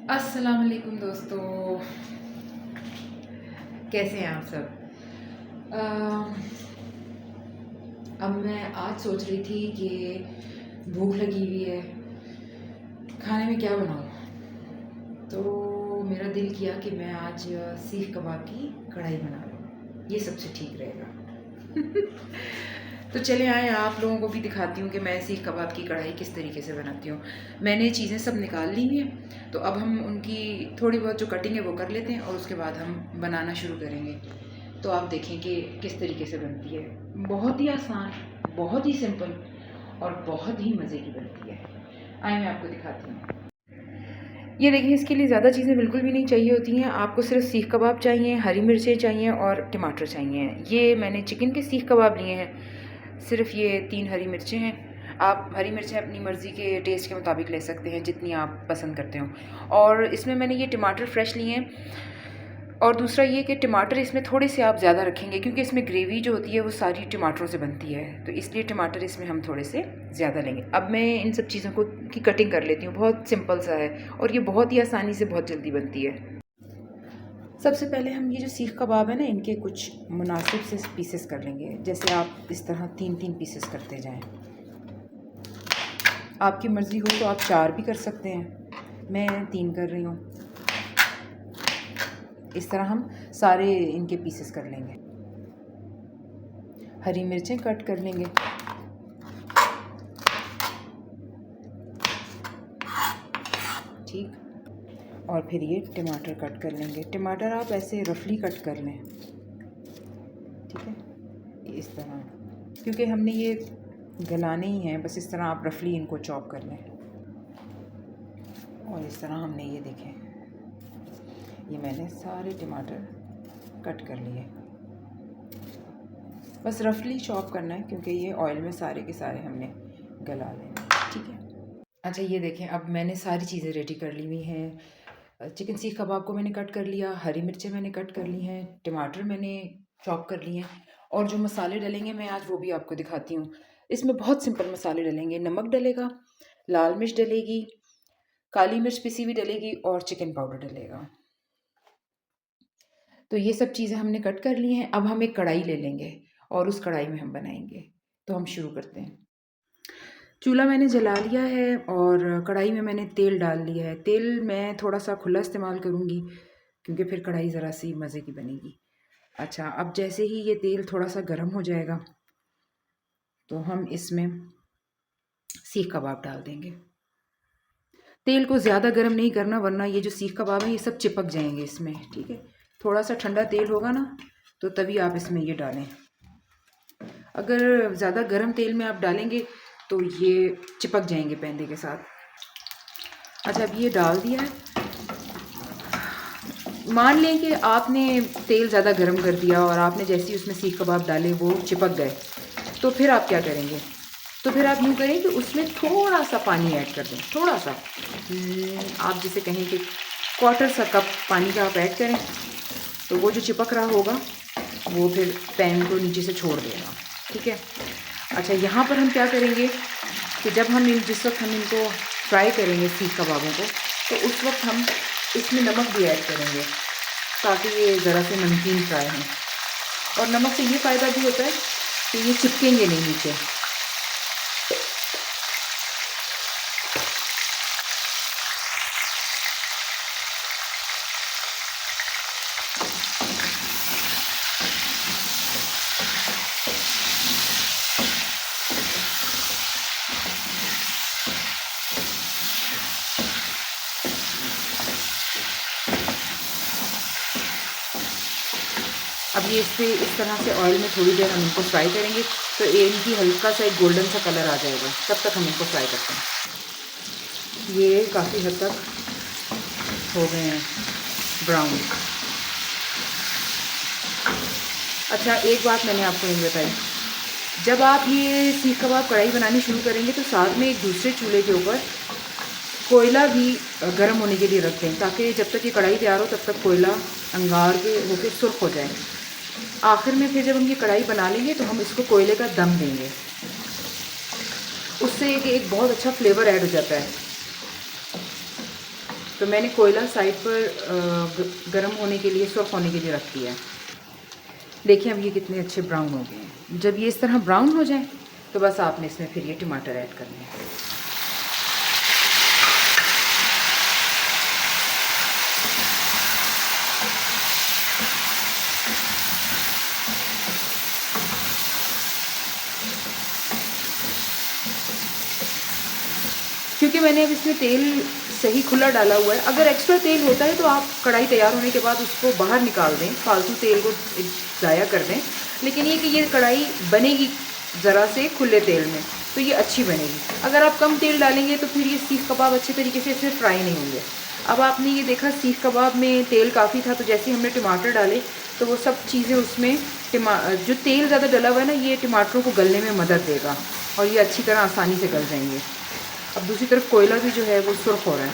अस्सलाम वालेकुम दोस्तों, कैसे हैं आप सब। अब मैं आज सोच रही थी कि भूख लगी हुई है, खाने में क्या बनाऊँ। तो मेरा दिल किया कि मैं आज सीख कबाब की कढ़ाई बना लूँ, ये सबसे ठीक रहेगा। तो चले आए, आप लोगों को भी दिखाती हूँ कि मैं सीख कबाब की कढ़ाई किस तरीके से बनाती हूँ। मैंने चीज़ें सब निकाल ली हुई हैं, तो अब हम उनकी थोड़ी बहुत जो कटिंग है वो कर लेते हैं और उसके बाद हम बनाना शुरू करेंगे। तो आप देखें कि किस तरीके से बनती है। बहुत ही आसान, बहुत ही सिंपल और बहुत ही मज़े की बनती है। आइए मैं आपको दिखाती हूँ। ये देखिए, इसके लिए ज़्यादा चीज़ें बिल्कुल भी नहीं चाहिए होती हैं। आपको सिर्फ सीख कबाब चाहिए, हरी मिर्चें चाहिए और टमाटर चाहिए। ये मैंने चिकन के सीख कबाब लिए हैं। सिर्फ ये 3 हरी मिर्चें हैं। आप हरी मिर्चें अपनी मर्ज़ी के टेस्ट के मुताबिक ले सकते हैं, जितनी आप पसंद करते हो। और इसमें मैंने ये टमाटर फ्रेश लिए हैं। और दूसरा ये कि टमाटर इसमें थोड़े से आप ज़्यादा रखेंगे, क्योंकि इसमें ग्रेवी जो होती है वो सारी टमाटरों से बनती है, तो इसलिए टमाटर इसमें हम थोड़े से ज़्यादा लेंगे। अब मैं इन सब चीज़ों को की कटिंग कर लेती हूँ। बहुत सिंपल सा है और ये बहुत ही आसानी से बहुत जल्दी बनती है। सबसे पहले हम ये जो सीख कबाब है ना, इनके कुछ मुनासिब से पीसेस कर लेंगे। जैसे आप इस तरह 3-3 पीसेस करते जाएं। आपकी मर्ज़ी हो तो आप 4 भी कर सकते हैं, मैं 3 कर रही हूँ। इस तरह हम सारे इनके पीसेस कर लेंगे। हरी मिर्चें कट कर लेंगे। ठीक। और फिर ये टमाटर कट कर लेंगे। टमाटर आप ऐसे रफली कट कर लें, ठीक है, इस तरह, क्योंकि हमने ये गलाने ही हैं। बस इस तरह आप रफली इनको चॉप कर लें। और इस तरह हमने ये देखें, ये मैंने सारे टमाटर कट कर लिए। बस रफली चॉप करना है, क्योंकि ये ऑयल में सारे के सारे हमने गला लेना है, ठीक है। अच्छा, ये देखें, अब मैंने सारी चीज़ें रेडी कर ली हुई हैं। चिकन सीख कबाब को मैंने कट कर लिया, हरी मिर्चें मैंने कट कर ली हैं, टमाटर मैंने चॉप कर लिए हैं। और जो मसाले डलेंगे मैं आज वो भी आपको दिखाती हूँ। इसमें बहुत सिंपल मसाले डलेंगे। नमक डलेगा, लाल मिर्च डलेगी, काली मिर्च पिसी हुई डलेगी और चिकन पाउडर डलेगा। तो ये सब चीज़ें हमने कट कर ली हैं। अब हम एक कढ़ाई ले लेंगे और उस कढ़ाई में हम बनाएंगे। तो हम शुरू करते हैं। चूल्हा मैंने जला लिया है और कढ़ाई में मैंने तेल डाल लिया है। तेल मैं थोड़ा सा खुला इस्तेमाल करूँगी, क्योंकि फिर कढ़ाई ज़रा सी मज़े की बनेगी। अच्छा, अब जैसे ही ये तेल थोड़ा सा गर्म हो जाएगा तो हम इसमें सीख कबाब डाल देंगे। तेल को ज़्यादा गर्म नहीं करना, वरना ये जो सीख कबाब है ये सब चिपक जाएंगे इसमें, ठीक है। थोड़ा सा ठंडा तेल होगा ना, तो तभी आप इसमें ये डालें। अगर ज़्यादा गर्म तेल में आप डालेंगे तो ये चिपक जाएंगे पैंदे के साथ। अच्छा, अब ये डाल दिया है। मान लें कि आपने तेल ज़्यादा गर्म कर दिया और आपने जैसे ही उसमें सीख कबाब डाले वो चिपक गए, तो फिर आप क्या करेंगे? तो फिर आप यूँ करें कि उसमें थोड़ा सा पानी ऐड कर दें, थोड़ा सा। आप जिसे कहें कि क्वार्टर सा कप पानी का आप ऐड करें, तो वो जो चिपक रहा होगा वो फिर पैन को नीचे से छोड़ देगा, ठीक है। अच्छा, यहाँ पर हम क्या करेंगे कि जब हम जिस वक्त हम इनको फ्राई करेंगे सीख कबाबों को, तो उस वक्त हम इसमें नमक भी ऐड करेंगे, ताकि ये ज़रा से नमकीन फ्राई हों। और नमक से ये फ़ायदा भी होता है कि ये चिपकेंगे नहीं नीचे। अब ये इस तरह से ऑयल में थोड़ी देर हम इनको फ्राई करेंगे, तो इनकी हल्का सा एक गोल्डन सा कलर आ जाएगा। तब तक हम इनको फ्राई करते हैं। ये काफ़ी हद तक हो गए हैं ब्राउन। अच्छा, एक बात मैंने आपको नहीं बताई। जब आप ये सीख कबाब कढ़ाई बनानी शुरू करेंगे तो साथ में एक दूसरे चूल्हे के ऊपर कोयला भी गर्म होने के लिए रख दें, ताकि जब तक ये कढ़ाई तैयार हो तब तक कोयला अंगार के होकर सुर्ख हो जाए। आखिर में फिर जब हम ये कढ़ाई बना लेंगे तो हम इसको कोयले का दम देंगे। उससे एक बहुत अच्छा फ्लेवर ऐड हो जाता है। तो मैंने कोयला साइड पर गर्म होने के लिए, सुर्ख होने के लिए रख दिया है। देखिए अब ये कितने अच्छे ब्राउन हो गए हैं। जब ये इस तरह ब्राउन हो जाए तो बस आपने इसमें फिर ये टमाटर ऐड करने हैं। क्योंकि मैंने अब इसमें तेल सही खुला डाला हुआ है। अगर एक्स्ट्रा तेल होता है तो आप कढ़ाई तैयार होने के बाद उसको बाहर निकाल दें, फालतू तेल को ज़ाया कर दें। लेकिन ये कि ये कढ़ाई बनेगी ज़रा से खुले तेल में तो ये अच्छी बनेगी। अगर आप कम तेल डालेंगे तो फिर ये सीख कबाब अच्छे तरीके से इसमें फ्राई नहीं होंगे। अब आपने ये देखा सीख कबाब में तेल काफ़ी था, तो जैसे हमने टमाटर डाले तो वो सब चीज़ें उसमें जो तेल ज़्यादा डला हुआ है ना, ये टमाटरों को गलने में मदद देगा और ये अच्छी तरह आसानी से गल जाएंगे। अब दूसरी तरफ कोयला भी जो है वो सुर्ख हो रहा है।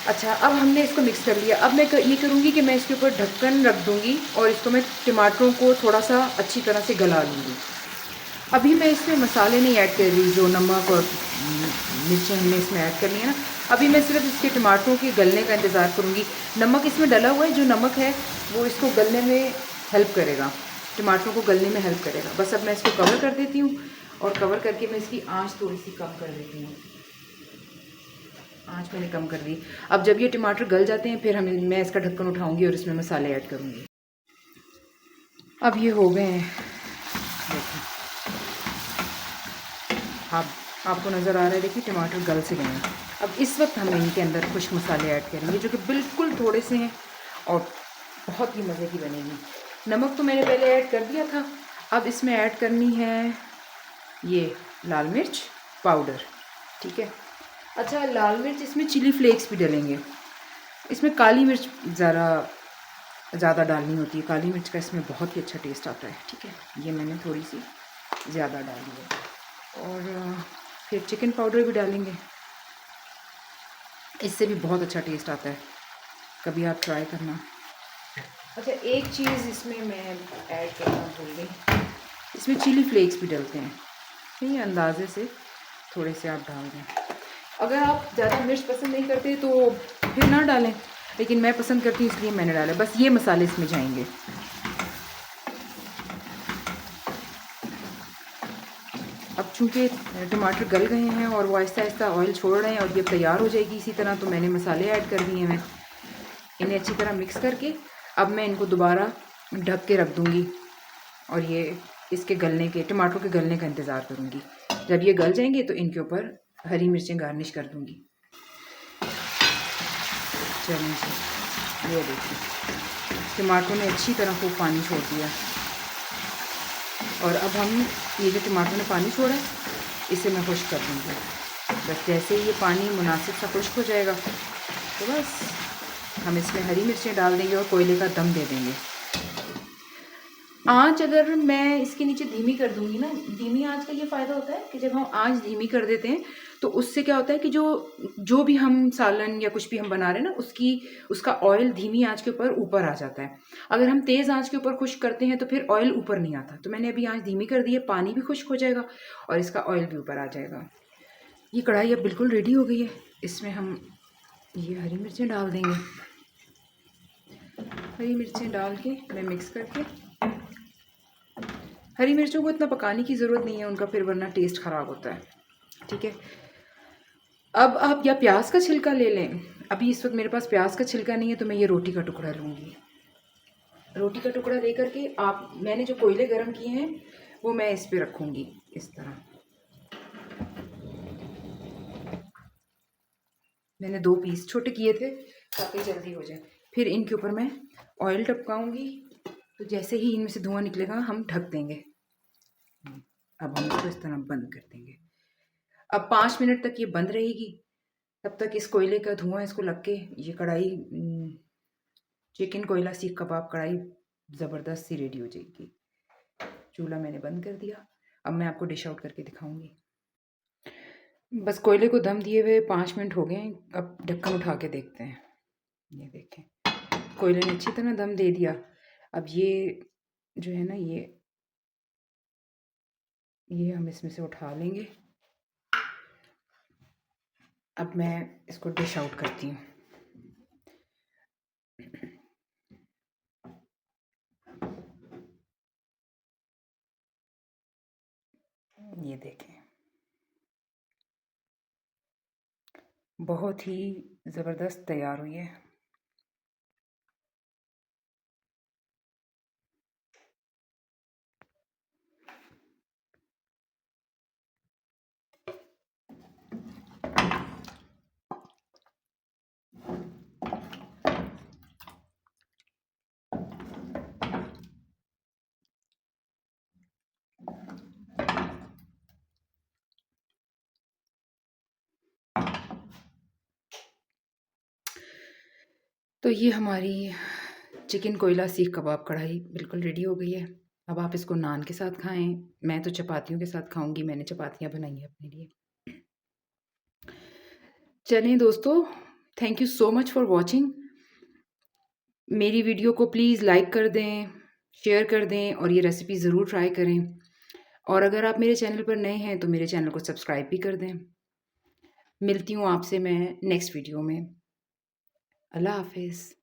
अच्छा, अब हमने इसको मिक्स कर लिया। अब मैं ये करूँगी कि मैं इसके ऊपर ढक्कन रख दूँगी और इसको मैं टमाटरों को थोड़ा सा अच्छी तरह से गला लूँगी। अभी मैं इसमें मसाले नहीं ऐड कर रही, जो नमक और मिर्चें हमने इसमें ऐड करनी है ना। अभी मैं सिर्फ इसके टमाटरों के गलने का इंतज़ार करूँगी। नमक इसमें डला हुआ है, जो नमक है वो इसको गलने में हेल्प करेगा, टमाटरों को गलने में हेल्प करेगा। बस अब मैं इसको कवर कर देती हूँ और कवर करके मैं इसकी आँच थोड़ी सी कम कर देती हूँ। आँच मैंने कम कर दी। अब जब ये टमाटर गल जाते हैं फिर मैं इसका ढक्कन उठाऊँगी और इसमें मसाले ऐड करूँगी। अब ये हो गए हैं, देखिए आप आपको नज़र आ रहा है, देखिए टमाटर गल से गए हैं। अब इस वक्त हम इनके अंदर खुश्क मसाले ऐड करेंगे, जो कि बिल्कुल थोड़े से हैं और बहुत ही मज़े की बनेगी। नमक तो मैंने पहले ऐड कर दिया था। अब इसमें ऐड करनी है ये लाल मिर्च पाउडर, ठीक है। अच्छा, लाल मिर्च इसमें चिली फ्लेक्स भी डलेंगे। इसमें काली मिर्च ज़्यादा डालनी होती है। काली मिर्च का इसमें बहुत ही अच्छा टेस्ट आता है, ठीक है। ये मैंने थोड़ी सी ज़्यादा डाली है। और फिर चिकन पाउडर भी डालेंगे, इससे भी बहुत अच्छा टेस्ट आता है। कभी आप ट्राई करना। अच्छा, एक चीज़ इसमें मैं ऐड करना भूल गई, इसमें चिली फ्लेक्स भी डलते हैं। नहीं, अंदाजे से थोड़े से आप डाल दें। अगर आप ज़्यादा मिर्च पसंद नहीं करते तो फिर ना डालें, लेकिन मैं पसंद करती हूँ इसलिए मैंने डाला। बस ये मसाले इसमें जाएंगे। अब चूँकि टमाटर गल गए हैं और वो आहिस्ता आहिस्ता ऑयल छोड़ रहे हैं और ये तैयार हो जाएगी इसी तरह, तो मैंने मसाले ऐड कर दिए हैं। मैं इन्हें अच्छी तरह मिक्स करके अब मैं इनको दोबारा ढक के रख दूँगी और ये इसके गलने के, टमाटरों के गलने का इंतज़ार करूँगी। जब ये गल जाएंगे तो इनके ऊपर हरी मिर्चें गार्निश कर दूँगी। चलें जी, ये देखिए टमाटरों ने अच्छी तरह खूब पानी छोड़ दिया और अब हम ये जो टमाटर ने पानी छोड़ा है इसे मैं खुश्क कर दूँगी। बस जैसे ही ये पानी मुनासिब सा खुश्क हो जाएगा तो बस हम इसमें हरी मिर्चें डाल देंगे और कोयले का दम दे देंगे। आँच अगर मैं इसके नीचे धीमी कर दूँगी ना, धीमी आँच का ये फ़ायदा होता है कि जब हम आँच धीमी कर देते हैं तो उससे क्या होता है कि जो भी हम सालन या कुछ भी हम बना रहे हैं ना, उसका ऑयल धीमी आँच के ऊपर आ जाता है। अगर हम तेज़ आँच के ऊपर खुश्क करते हैं तो फिर ऑयल ऊपर नहीं आता। तो मैंने अभी आँच धीमी कर दी है, पानी भी खुश्क हो जाएगा और इसका ऑयल भी ऊपर आ जाएगा। ये कढ़ाई अब बिल्कुल रेडी हो गई है। इसमें हम ये हरी मिर्चें डाल देंगे। हरी मिर्चें डाल के मैं मिक्स करके, हरी मिर्चों को इतना पकाने की ज़रूरत नहीं है उनका, फिर वरना टेस्ट ख़राब होता है, ठीक है। अब आप या प्याज का छिलका ले लें। अभी इस वक्त मेरे पास प्याज का छिलका नहीं है तो मैं ये रोटी का टुकड़ा लूँगी। रोटी का टुकड़ा ले करके मैंने जो कोयले गर्म किए हैं वो मैं इस पर रखूँगी इस तरह। मैंने 2 पीस छोटे किए थे ताकि जल्दी हो जाए। फिर इनके ऊपर मैं ऑयल टपकाऊँगी, तो जैसे ही इनमें से धुआं निकलेगा हम ढक देंगे। अब हम इसको इस तरह बंद कर देंगे। अब 5 मिनट तक ये बंद रहेगी। तब तक इस कोयले का धुआं इसको लग के ये कढ़ाई, चिकन कोयला सीख कबाब कढ़ाई ज़बरदस्त सी रेडी हो जाएगी। चूल्हा मैंने बंद कर दिया। अब मैं आपको डिश आउट करके दिखाऊंगी। बस कोयले को दम दिए हुए 5 मिनट हो गए हैं। अब ढक्कन उठा के देखते हैं। ये देखें, कोयले ने अच्छी तरह दम दे दिया। अब ये जो है ना, ये हम इसमें से उठा लेंगे। अब मैं इसको डिश आउट करती हूँ। ये देखें, बहुत ही ज़बरदस्त तैयार हुई है। तो ये हमारी चिकन कोयला सीख कबाब कढ़ाई बिल्कुल रेडी हो गई है। अब आप इसको नान के साथ खाएं, मैं तो चपातियों के साथ खाऊंगी। मैंने चपातियाँ बनाई हैं अपने लिए। चलें दोस्तों, thank you so much for watching. मेरी वीडियो को प्लीज़ लाइक कर दें, शेयर कर दें और ये रेसिपी ज़रूर ट्राई करें। और अगर आप मेरे चैनल पर नए हैं तो मेरे चैनल को सब्सक्राइब भी कर दें। मिलती हूँ आपसे मैं नेक्स्ट वीडियो में। अल्लाह हाफ़िज़।